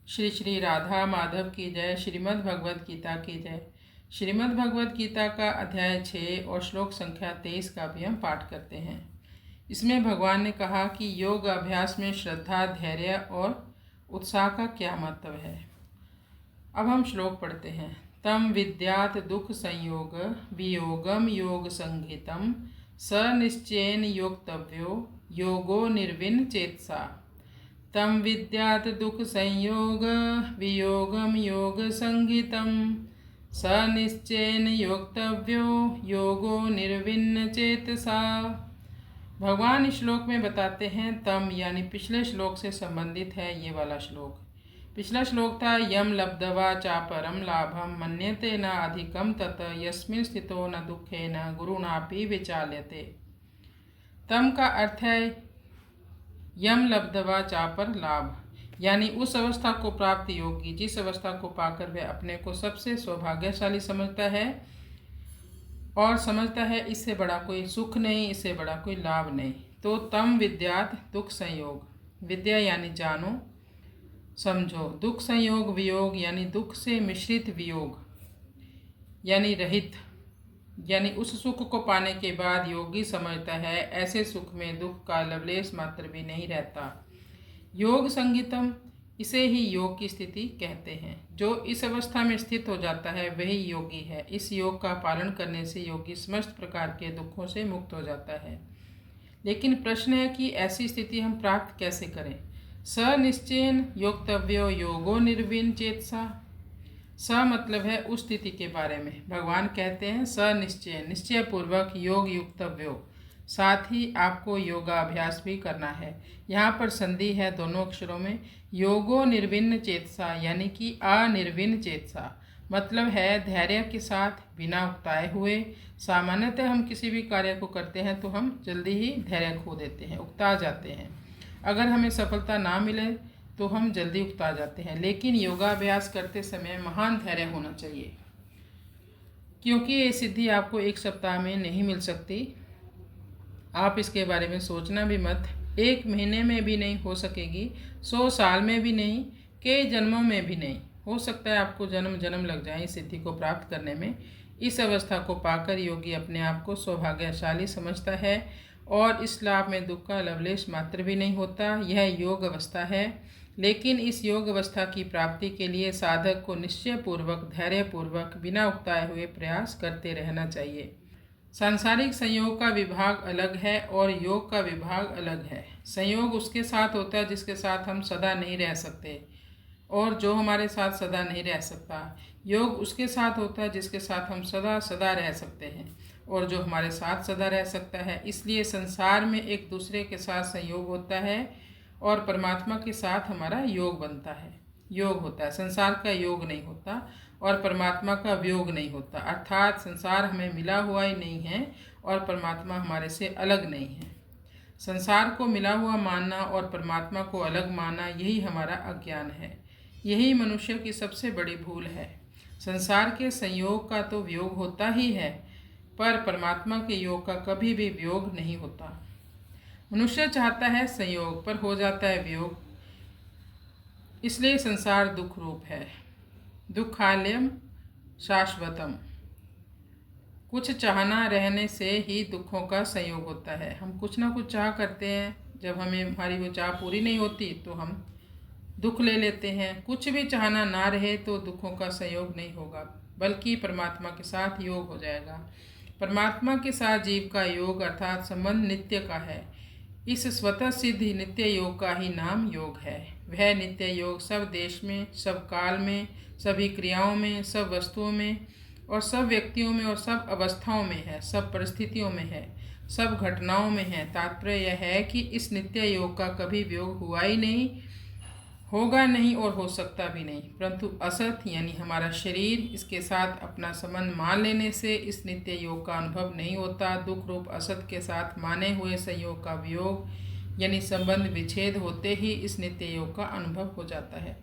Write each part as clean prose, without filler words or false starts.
श्री श्री राधा माधव की जय। श्रीमद् भगवद गीता की जय। श्रीमद् भगवद गीता का अध्याय 6 और श्लोक संख्या 23 का भी हम पाठ करते हैं। इसमें भगवान ने कहा कि योग अभ्यास में श्रद्धा, धैर्य और उत्साह का क्या महत्व है। अब हम श्लोक पढ़ते हैं। तम विद्यात दुख संयोग वियोगम योग संहितम स निश्चयेन योक्तव्यो योगो निर्विन्न चेतसा। तम विद्यात दुख संयोग वियोगम योग संगीतम स निश्चयेन योक्तव्यो योगो निर्विन्न चेतसा। भगवान इस श्लोक में बताते हैं तम यानी पिछले श्लोक से संबंधित है ये वाला श्लोक। पिछला श्लोक था यम लब्धवा चापरम लाभम मन्यते न अधिकम तत यस्मिन् स्थितो न दुखे न गुरुणापि विचाल्यते। तम का अर्थ है यम लब्धवा चापर लाभ, यानी उस अवस्था को प्राप्त योगी जिस अवस्था को पाकर वह अपने को सबसे सौभाग्यशाली समझता है और समझता है इससे बड़ा कोई सुख नहीं, इससे बड़ा कोई लाभ नहीं। तो तम विद्यात दुख संयोग, विद्या यानी जानो समझो, दुख संयोग वियोग यानी दुख से मिश्रित वियोग यानी रहित, यानी उस सुख को पाने के बाद योगी समझता है ऐसे सुख में दुख का लवलेश मात्र भी नहीं रहता। योग संगीतम, इसे ही योग की स्थिति कहते हैं। जो इस अवस्था में स्थित हो जाता है वही योगी है। इस योग का पालन करने से योगी समस्त प्रकार के दुखों से मुक्त हो जाता है। लेकिन प्रश्न है कि ऐसी स्थिति हम प्राप्त कैसे करें। स निश्चयेन योक्तव्यो योगो निर्विन्न चेतसा। स मतलब है उस स्थिति के बारे में। भगवान कहते हैं स निश्चय, निश्चय पूर्वक योग युक्तव्यो, साथ ही आपको योगाभ्यास भी करना है। यहाँ पर संधि है दोनों अक्षरों में। योगो निर्विन्न चेतसा यानी कि अनिर्विन्न चेतसा, मतलब है धैर्य के साथ बिना उकताए हुए। सामान्यतः हम किसी भी कार्य को करते हैं तो हम जल्दी ही धैर्य खो देते हैं, उकता जाते हैं। अगर हमें सफलता ना मिले तो हम जल्दी उकता जाते हैं। लेकिन योगाभ्यास करते समय महान धैर्य होना चाहिए, क्योंकि ये सिद्धि आपको एक सप्ताह में नहीं मिल सकती। आप इसके बारे में सोचना भी मत। 1 महीने में भी नहीं हो सकेगी, 100 साल में भी नहीं, कई जन्मों में भी नहीं। हो सकता है आपको जन्म जन्म लग जाए इस सिद्धि को प्राप्त करने में। इस अवस्था को पाकर योगी अपने आप को सौभाग्यशाली समझता है और इस लाभ में दुख का लवलेश मात्र भी नहीं होता। यह योग अवस्था है। लेकिन इस योग अवस्था की प्राप्ति के लिए साधक को निश्चय पूर्वक, धैर्य पूर्वक, बिना उकताए हुए प्रयास करते रहना चाहिए। सांसारिक संयोग का विभाग अलग है और योग का विभाग अलग है। संयोग उसके साथ होता है जिसके साथ हम सदा नहीं रह सकते, और जो हमारे साथ सदा नहीं रह सकता। योग उसके साथ होता है जिसके साथ हम सदा सदा रह सकते हैं और जो हमारे साथ सदा रह सकता है। इसलिए संसार में एक दूसरे के साथ संयोग होता है और परमात्मा के साथ हमारा योग बनता है, योग होता है। संसार का योग नहीं होता और परमात्मा का वियोग नहीं होता। अर्थात संसार हमें मिला हुआ ही नहीं है और परमात्मा हमारे से अलग नहीं है। संसार को मिला हुआ मानना और परमात्मा को अलग मानना, यही हमारा अज्ञान है। यही मनुष्य की सबसे बड़ी भूल है। संसार के संयोग का तो वियोग होता ही है, पर परमात्मा के योग का कभी भी वियोग नहीं होता। मनुष्य चाहता है संयोग, पर हो जाता है वियोग। इसलिए संसार दुख रूप है। दुखालयम शाश्वतम, कुछ चाहना रहने से ही दुखों का संयोग होता है। हम कुछ ना कुछ चाह करते हैं, जब हमें हमारी वो चाह पूरी नहीं होती तो हम दुख ले लेते हैं। कुछ भी चाहना ना रहे तो दुखों का संयोग नहीं होगा, बल्कि परमात्मा के साथ योग हो जाएगा। परमात्मा के साथ जीव का योग अर्थात संबंध नित्य का है। इस स्वतः सिद्ध नित्य योग का ही नाम योग है। वह नित्य योग सब देश में, सब काल में, सभी क्रियाओं में, सब वस्तुओं में और सब व्यक्तियों में और सब अवस्थाओं में है, सब परिस्थितियों में है, सब घटनाओं में है। तात्पर्य यह है कि इस नित्य योग का कभी वियोग हुआ ही नहीं, होगा नहीं और हो सकता भी नहीं। परंतु असत यानी हमारा शरीर, इसके साथ अपना संबंध मान लेने से इस नित्य योग का अनुभव नहीं होता। दुख रूप असत के साथ माने हुए संयोग का वियोग यानी संबंध विच्छेद होते ही इस नित्य योग का अनुभव हो जाता है।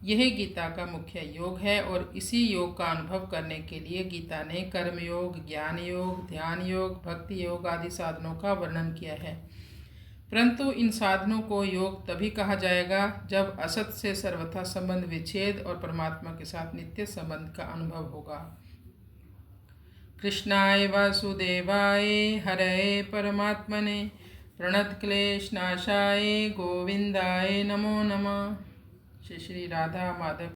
यही गीता का मुख्य योग है और इसी योग का अनुभव करने के लिए गीता ने कर्म योग, ज्ञान योग, ध्यान योग, भक्ति योग आदि साधनों का वर्णन किया है। परंतु इन साधनों को योग तभी कहा जाएगा जब असत से सर्वथा संबंध विच्छेद और परमात्मा के साथ नित्य संबंध का अनुभव होगा। कृष्णाय वासुदेवाय हरये परमात्मने प्रणतक्लेशनाशाय गोविंदाय नमो नमः। श्री श्री राधा माधव।